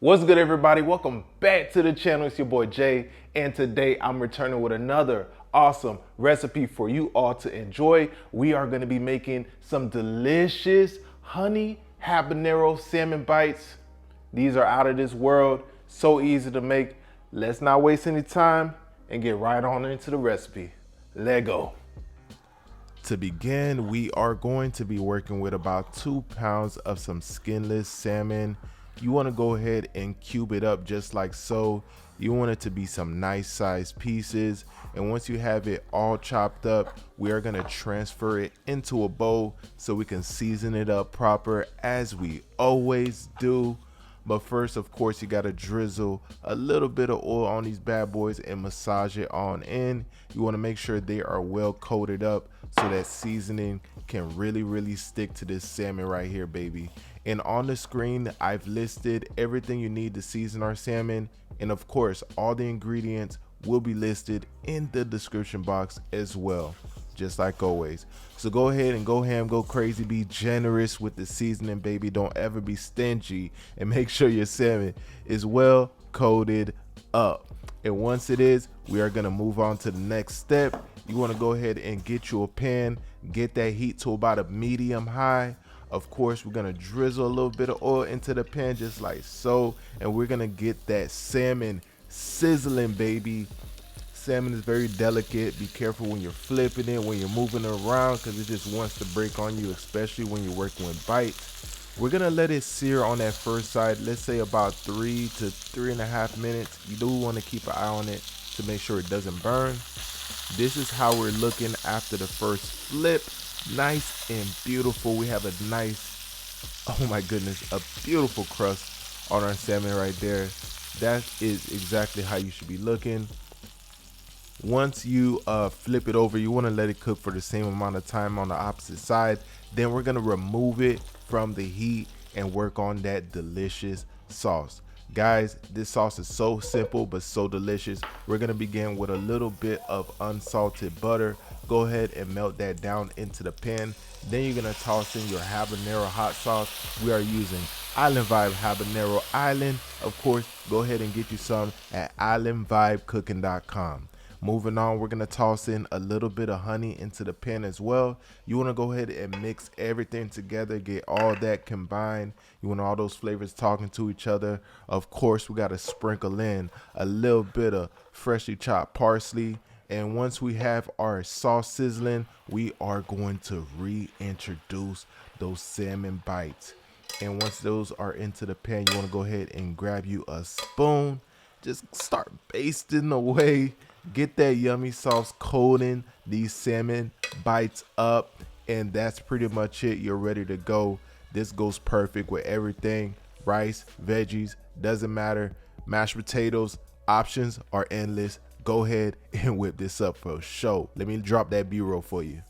What's good, everybody? Welcome back to the channel. It's your boy Jay, and today I'm returning with another awesome recipe for you all to enjoy. We are going to be making some delicious honey habanero salmon bites. These are out of this world, so easy to make. Let's not waste any time and get right on into the recipe. Let's go. To begin, we are going to be working with about 2 pounds of some skinless salmon. You want to go ahead and cube it up just like so. You want it to be some nice sized pieces, and once you have it all chopped up, we are going to transfer it into a bowl so we can season it up proper as we always do. But first, of course, you got to drizzle a little bit of oil on these bad boys and massage it on in. You want to make sure they are well coated up so that seasoning can really stick to this salmon right here, baby. And on the screen, I've listed everything you need to season our salmon. And of course, all the ingredients will be listed in the description box as well, just like always. So go ahead and go ham, go crazy, be generous with the seasoning, baby. Don't ever be stingy, and make sure your salmon is well coated up. And once it is, we are gonna move on to the next step. You wanna go ahead and get you a pan, get that heat to about a medium high. Of course, we're gonna drizzle a little bit of oil into the pan just like so, and we're gonna get that salmon sizzling, baby. Salmon is very delicate. Be careful when you're flipping it, when you're moving it around, because it just wants to break on you, especially when you're working with bites. We're gonna let it sear on that first side, let's say about 3 to 3.5 minutes. You do want to keep an eye on it to make sure it doesn't burn. This is how we're looking after the first flip. Nice and beautiful. We have a nice, oh my goodness, a beautiful crust on our salmon right there. That is exactly how you should be looking. Once you flip it over, you want to let it cook for the same amount of time on the opposite side. Then we're going to remove it from the heat and work on that delicious sauce. Guys, this sauce is so simple but so delicious. We're going to begin with a little bit of unsalted butter. Go ahead and melt that down into the pan. Then you're going to toss in your habanero hot sauce. We are using Island Vibe Habanero Island. Of course, go ahead and get you some at islandvibecooking.com. Moving on, we're going to toss in a little bit of honey into the pan as well. You want to go ahead and mix everything together, get all that combined. You want all those flavors talking to each other. Of course, we got to sprinkle in a little bit of freshly chopped parsley. And once we have our sauce sizzling, we are going to reintroduce those salmon bites. And once those are into the pan, you want to go ahead and grab you a spoon. Just start basting away. Get that yummy sauce coating these salmon bites up, and that's pretty much it. You're ready to go. This goes perfect with everything. Rice, veggies, doesn't matter. Mashed potatoes, options are endless. Go ahead and whip this up for a show. Let me drop that B-roll for you.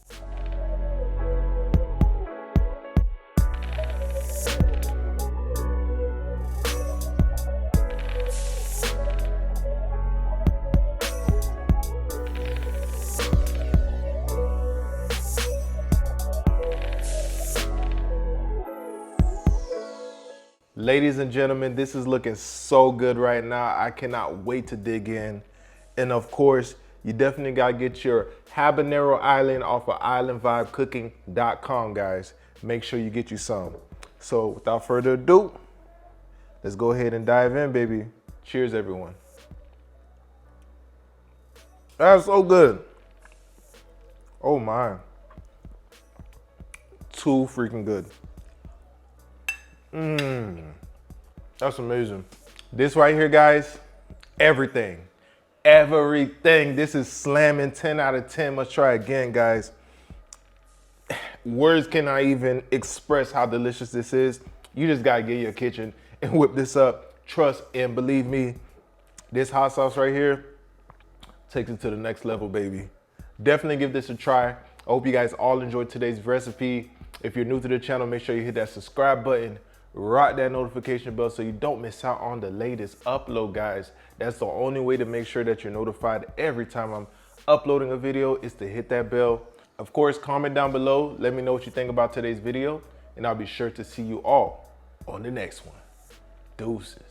Ladies and gentlemen, this is looking so good right now. I cannot wait to dig in. And of course, you definitely gotta get your Habanero Island off of islandvibecooking.com, guys. Make sure you get you some. So without further ado, let's go ahead and dive in, baby. Cheers, everyone. That's so good. Oh my. Too freaking good. That's amazing. This right here, guys, everything. This is slamming 10 out of 10. Let's try again, guys. Words cannot even express how delicious this is. You just gotta get your kitchen and whip this up. Trust and believe me, this hot sauce right here takes it to the next level, baby. Definitely give this a try. I hope you guys all enjoyed today's recipe. If you're new to the channel, make sure you hit that subscribe button. Rock that notification bell so you don't miss out on the latest upload, guys. That's the only way to make sure that you're notified every time I'm uploading a video is to hit that bell. Of course, comment down below. Let me know what you think about today's video, and I'll be sure to see you all on the next one. Deuces.